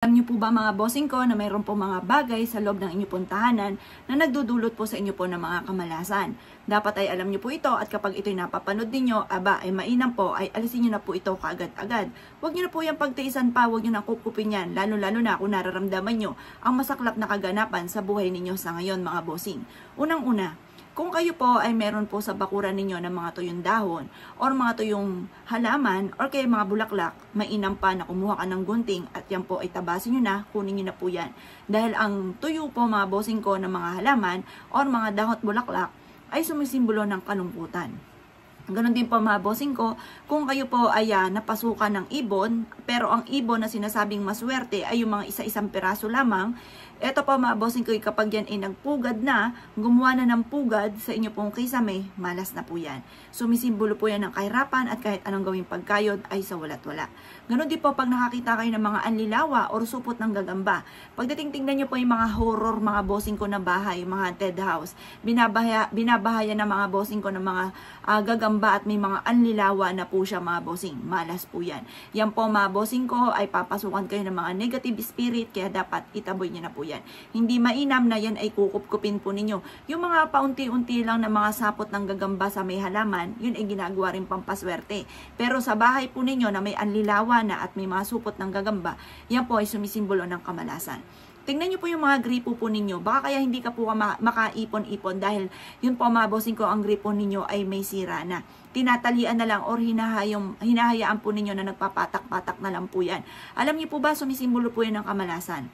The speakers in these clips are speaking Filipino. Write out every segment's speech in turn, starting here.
Alam niyo po ba mga bossing ko na mayroon po mga bagay sa loob ng inyong pong tahanan na nagdudulot po sa inyo po ng mga kamalasan. Dapat ay alam niyo po ito at kapag ito'y napapanood ninyo, ay mainam po ay alisin niyo na po ito kaagad-agad. Huwag niyo na po yung pagtiisan pa, huwag niyo na kukupin yan, lalo-lalo na kung nararamdaman niyo ang masaklap na kaganapan sa buhay ninyo sa ngayon mga bossing. Unang-una, kung kayo po ay meron po sa bakuran ninyo ng mga tuyong dahon or mga tuyong halaman or kaya mga bulaklak, mainam pa na kumuha ka ng gunting at yan po ay tabasin nyo na, kunin nyo na po yan. Dahil ang tuyo po mga bossing ko ng mga halaman or mga dahon at bulaklak ay sumisimbolo ng kalungkutan. Ganon din po mga bossing ko, kung kayo po ay napasukan ng ibon, pero ang ibon na sinasabing maswerte ay yung mga isa-isang piraso lamang, eto po mga bossing ko, kapag yan ay nagpugad na, gumawa na ng pugad sa inyo pong kisame, malas na po yan. Sumisimbolo po yan ng kahirapan at kahit anong gawing pagkayod ay sa walat-wala. Ganon din po pag nakakita kayo ng mga anlilawa or supot ng gagamba. Pagdating tingnan nyo po yung mga horror mga bossing ko na bahay, mga haunted house, binabahaya ng mga bossing ko ng mga gagamba at may mga anlilawa na po siya mga bossing. Malas po yan. Yan po mga bossing ko ay papasukan kayo ng mga negative spirit kaya dapat itaboy nyo na po yan. Hindi mainam na yan ay kukup-kupin po ninyo. Yung mga paunti-unti lang na mga sapot ng gagamba sa may halaman, yun ay ginagawa rin pampaswerte. Pero sa bahay po ninyo na may anlilawa na at may mga supot ng gagamba, yan po ay sumisimbolo ng kamalasan. Tingnan nyo po yung mga gripo po ninyo. Baka kaya hindi ka po makaipon-ipon dahil yun po mga bossing ko, ang gripo ninyo ay may sira na. Tinatalian na lang or hinahayaan po ninyo na nagpapatak-patak na lang po yan. Alam niyo po ba, sumisimbolo po yan ng kamalasan.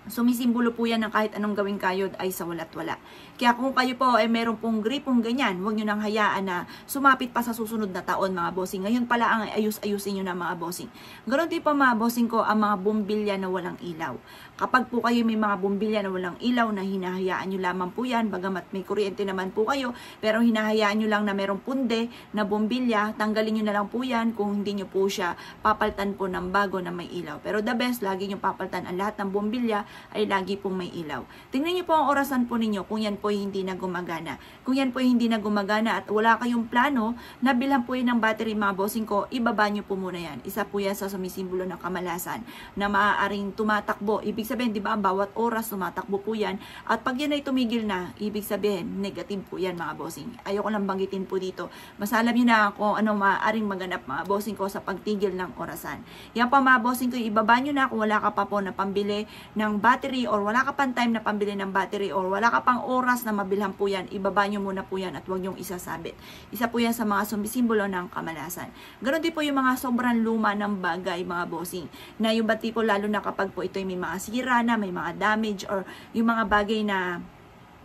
Sumisimbolo po yan ng kahit anong gawing kayod ay sa walat-wala. Kaya kung kayo po ay meron pong gripong ganyan, huwag nyo nang hayaan na sumapit pa sa susunod na taon mga bossing. Ngayon pala ang ayus-ayusin nyo na mga bossing. Ganoon din po mga bossing ko ang mga bumbilya na walang ilaw. Kapag po kayo may mga bumbilya na walang ilaw na hinahayaan nyo lamang po yan, bagamat may kuryente naman po kayo, pero hinahayaan nyo lang na merong punde na bumbilya, tanggalin nyo na lang po yan kung hindi nyo po siya papaltan po ng bago na may ilaw. Pero the best, lagi nyo papaltan ang lahat ng bumbilya ay lagi pong may ilaw. Tingnan niyo po ang orasan po ninyo kung yan po hindi na gumagana. Kung yan po hindi na gumagana at wala kayong plano na bilhan po yan ng battery mga bossing ko, ibaba niyo po muna yan. Isa po yan sa sumisimbolo ng kamalasan na maaaring tumatakbo. Ibig sabihin, di ba, bawat oras tumatakbo po yan. At pag yan ay tumigil na, ibig sabihin, negative po yan mga bossing. Ayoko lang banggitin po dito. Mas alam niyo na kung ano maaaring maganap mga bossing ko sa pagtigil ng orasan. Yan po mga bossing ko, ibaba niyo na kung wala ka pa po na pambili ng battery or wala ka pang time na pambili ng battery or wala ka pang oras na mabilhan po yan, ibaba nyo muna po yan at huwag nyong isasabit. Isa po yan sa mga sumisimbolo ng kamalasan. Ganon din po yung mga sobrang luma ng bagay mga bossing. Na yung bati po lalo na kapag po ito may mga sira na, may mga damage or yung mga bagay na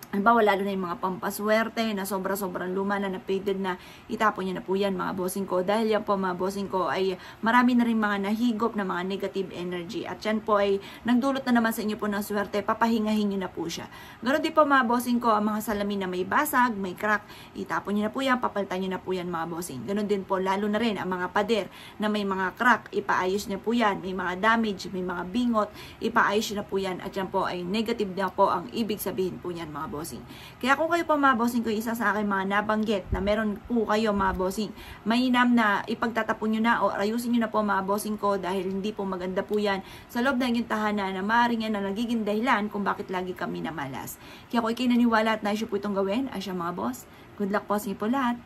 lalo na yung mga pampaswerte na sobra-sobrang luma na faded na, itapon nyo na po yan mga bossing ko. Dahil yan po mga bossing ko ay marami na rin mga nahigop na mga negative energy. At yan po ay nagdulot na naman sa inyo po ng swerte, papahingahin nyo na po siya. Ganoon din po mga bossing ko, ang mga salamin na may basag, may crack, itapon nyo na po yan, papalitan nyo na po yan mga bossing. Ganoon din po lalo na rin ang mga pader na may mga crack, ipaayos nyo po yan. May mga damage, may mga bingot, ipaayos nyo na po yan. At yan po ay negative na po ang ibig sabihin po yan mga bossing. Kaya kung kayo po mga bossing ko, isa sa akin mga nabanggit na meron po kayo mga bossing, mainam na ipagtatapon nyo na o ayusin nyo na po mga bossing ko dahil hindi po maganda po yan sa loob ng inyong tahanan na maaaring yan na nagiging dahilan kung bakit lagi kami namalas. Kaya kung ikinaniwala at naisyo po itong gawin, ay siya mga boss, good luck po sa inyo po lahat.